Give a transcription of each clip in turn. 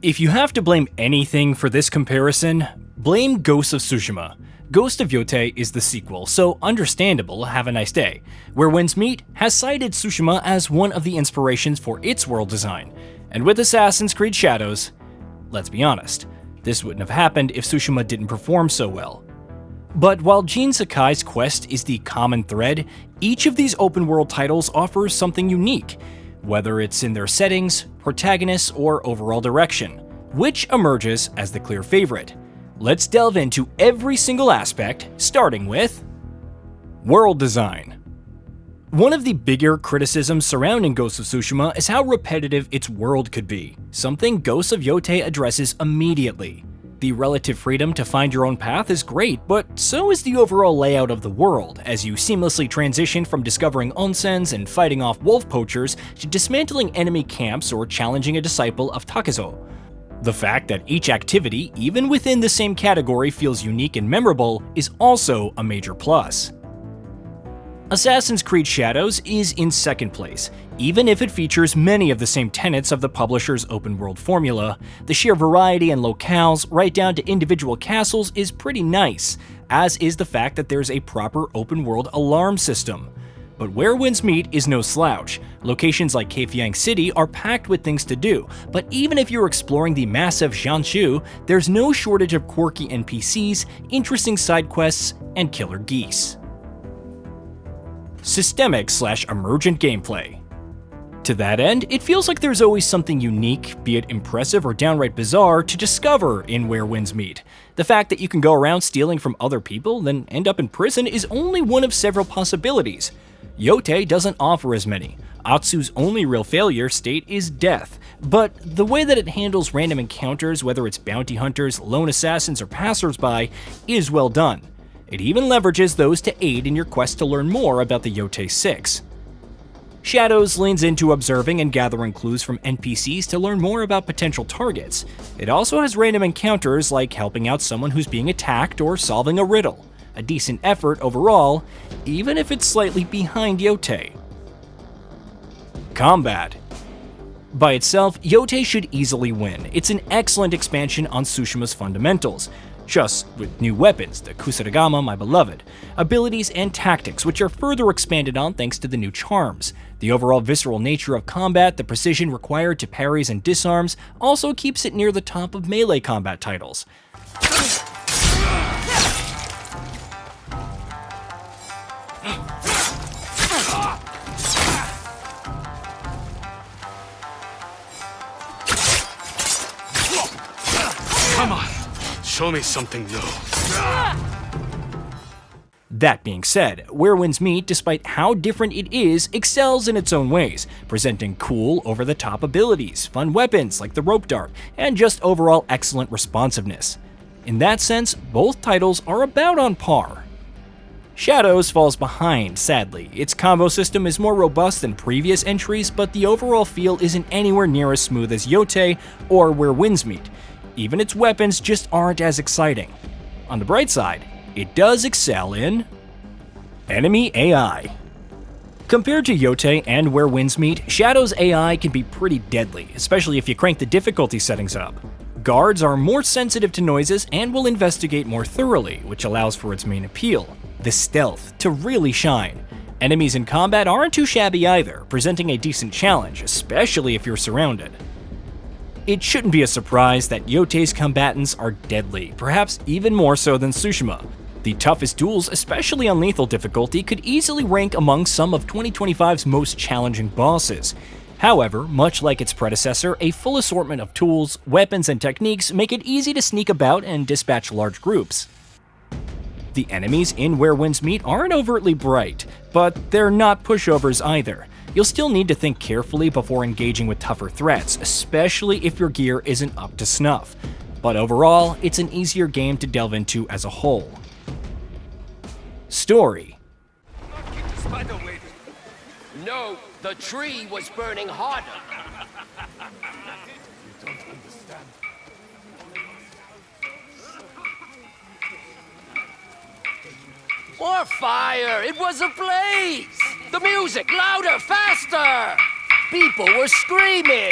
If you have to blame anything for this comparison, blame Ghost of Tsushima. Ghost of Yotei is the sequel, so understandable, have a nice day. Where Winds Meet has cited Tsushima as one of the inspirations for its world design. And with Assassin's Creed Shadows, let's be honest, this wouldn't have happened if Tsushima didn't perform so well. But while Jin Sakai's quest is the common thread, each of these open world titles offers something unique, whether it's in their settings, protagonists, or overall direction, which emerges as the clear favorite. Let's delve into every single aspect, starting with world design. One of the bigger criticisms surrounding Ghost of Tsushima is how repetitive its world could be, something Ghost of Yotei addresses immediately. The relative freedom to find your own path is great, but so is the overall layout of the world, as you seamlessly transition from discovering onsens and fighting off wolf poachers to dismantling enemy camps or challenging a disciple of Takezo. The fact that each activity, even within the same category, feels unique and memorable is also a major plus. Assassin's Creed Shadows is in second place. Even if it features many of the same tenets of the publisher's open world formula, the sheer variety and locales, right down to individual castles, is pretty nice, as is the fact that there's a proper open world alarm system. But Where Winds Meet is no slouch. Locations like Kefyang City are packed with things to do, but even if you're exploring the massive Jianshu, there's no shortage of quirky NPCs, interesting side quests, and killer geese. Systemic/emergent gameplay. To that end, it feels like there's always something unique, be it impressive or downright bizarre, to discover in Where Winds Meet. The fact that you can go around stealing from other people, then end up in prison, is only one of several possibilities. Yotei doesn't offer as many. Atsu's only real failure state is death, but the way that it handles random encounters, whether it's bounty hunters, lone assassins, or passersby, is well done. It even leverages those to aid in your quest to learn more about the Yotei 6. Shadows leans into observing and gathering clues from NPCs to learn more about potential targets. It also has random encounters like helping out someone who's being attacked or solving a riddle. A decent effort overall, even if it's slightly behind Yotei. Combat. By itself, Yotei should easily win. It's an excellent expansion on Tsushima's fundamentals, just with new weapons, the Kusarigama, my beloved, abilities and tactics, which are further expanded on thanks to the new charms. The overall visceral nature of combat, the precision required to parries and disarms, also keeps it near the top of melee combat titles. Come on, show me something new. That being said, Where Winds Meet, despite how different it is, excels in its own ways, presenting cool, over-the-top abilities, fun weapons like the rope dart, and just overall excellent responsiveness. In that sense, both titles are about on par. Shadows falls behind, sadly. Its combo system is more robust than previous entries, but the overall feel isn't anywhere near as smooth as Yotei or Where Winds Meet. Even its weapons just aren't as exciting. On the bright side, it does excel in enemy AI. Compared to Yotei and Where Winds Meet, Shadow's AI can be pretty deadly, especially if you crank the difficulty settings up. Guards are more sensitive to noises and will investigate more thoroughly, which allows for its main appeal, the stealth, to really shine. Enemies in combat aren't too shabby either, presenting a decent challenge, especially if you're surrounded. It shouldn't be a surprise that Yotei's combatants are deadly, perhaps even more so than Tsushima. The toughest duels, especially on lethal difficulty, could easily rank among some of 2025's most challenging bosses. However, much like its predecessor, a full assortment of tools, weapons, and techniques make it easy to sneak about and dispatch large groups. The enemies in Where Winds Meet aren't overtly bright, but they're not pushovers either. You'll still need to think carefully before engaging with tougher threats, especially if your gear isn't up to snuff. But overall, it's an easier game to delve into as a whole. Story. No, the tree was burning harder. You don't understand. More fire! It was a blaze! The music, louder, faster! People were screaming!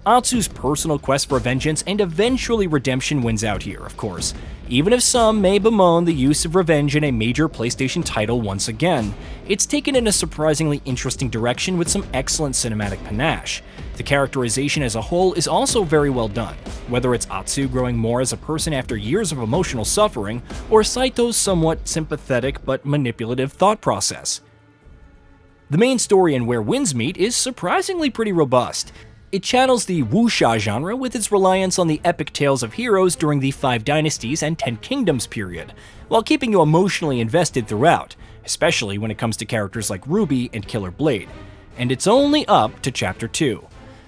Atsu's personal quest for vengeance and eventually redemption wins out here, of course, even if some may bemoan the use of revenge in a major PlayStation title once again. It's taken in a surprisingly interesting direction with some excellent cinematic panache. The characterization as a whole is also very well done, whether it's Atsu growing more as a person after years of emotional suffering, or Saito's somewhat sympathetic but manipulative thought process. The main story in Where Winds Meet is surprisingly pretty robust. It channels the wuxia genre with its reliance on the epic tales of heroes during the 5 Dynasties and 10 Kingdoms period, while keeping you emotionally invested throughout, especially when it comes to characters like Ruby and Killer Blade. And it's only up to Chapter 2.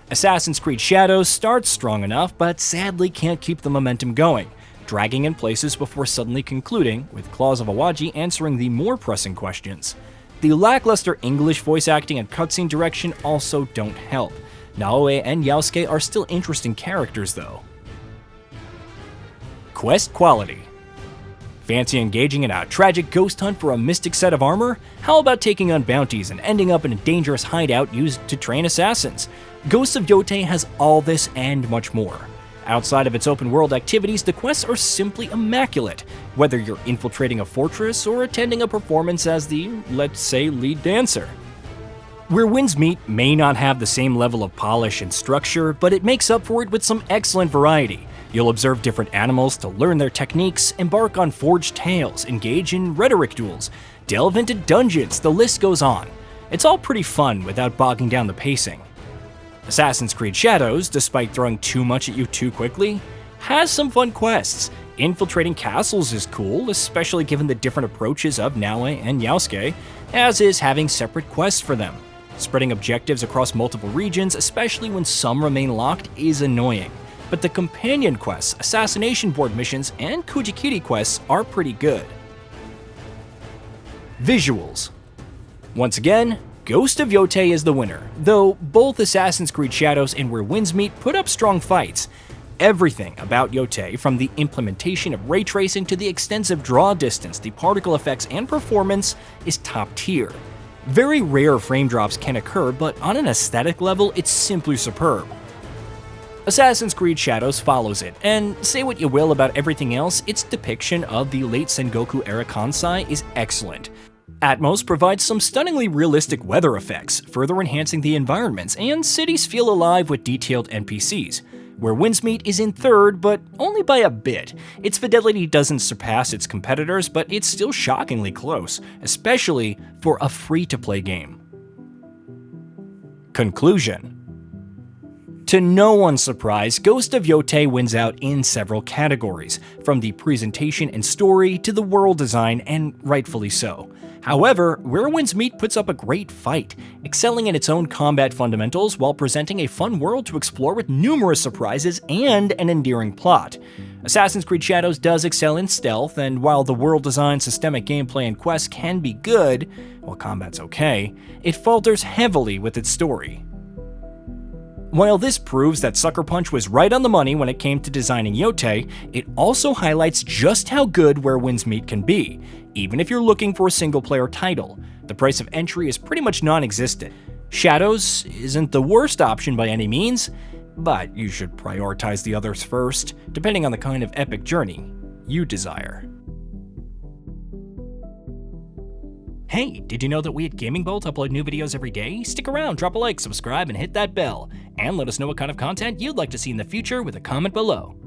Assassin's Creed Shadows starts strong enough, but sadly can't keep the momentum going, dragging in places before suddenly concluding, with Claws of Awaji answering the more pressing questions. The lackluster English voice acting and cutscene direction also don't help. Naoe and Yasuke are still interesting characters though. Quest quality. Fancy engaging in a tragic ghost hunt for a mystic set of armor? How about taking on bounties and ending up in a dangerous hideout used to train assassins? Ghost of Yotei has all this and much more. Outside of its open world activities, the quests are simply immaculate, whether you're infiltrating a fortress or attending a performance as the, let's say, lead dancer. Where Winds Meet may not have the same level of polish and structure, but it makes up for it with some excellent variety. You'll observe different animals to learn their techniques, embark on forged tales, engage in rhetoric duels, delve into dungeons, the list goes on. It's all pretty fun without bogging down the pacing. Assassin's Creed Shadows, despite throwing too much at you too quickly, has some fun quests. Infiltrating castles is cool, especially given the different approaches of Naoe and Yasuke, as is having separate quests for them. Spreading objectives across multiple regions, especially when some remain locked, is annoying. But the companion quests, assassination board missions, and Kujikiri quests are pretty good. Visuals. Once again, Ghost of Yotei is the winner, though both Assassin's Creed Shadows and Where Winds Meet put up strong fights. Everything about Yotei, from the implementation of ray tracing to the extensive draw distance, the particle effects, and performance, is top tier. Very rare frame drops can occur, but on an aesthetic level, it's simply superb. Assassin's Creed Shadows follows it, and say what you will about everything else, its depiction of the late Sengoku era Kansai is excellent. Atmos provides some stunningly realistic weather effects, further enhancing the environments, and cities feel alive with detailed NPCs. Where Winds Meet is in third, but only by a bit. Its fidelity doesn't surpass its competitors, but it's still shockingly close, especially for a free-to-play game. Conclusion. To no one's surprise, Ghost of Yotei wins out in several categories, from the presentation and story to the world design, and rightfully so. However, Where Winds Meet puts up a great fight, excelling in its own combat fundamentals while presenting a fun world to explore with numerous surprises and an endearing plot. Assassin's Creed Shadows does excel in stealth, and while the world design, systemic gameplay, and quests can be good, while combat's okay, it falters heavily with its story. While this proves that Sucker Punch was right on the money when it came to designing Yotei, it also highlights just how good Where Winds Meet can be, even if you're looking for a single-player title. The price of entry is pretty much non-existent. Shadows isn't the worst option by any means, but you should prioritize the others first, depending on the kind of epic journey you desire. Hey, did you know that we at GamingBolt upload new videos every day? Stick around, drop a like, subscribe, and hit that bell. And let us know what kind of content you'd like to see in the future with a comment below.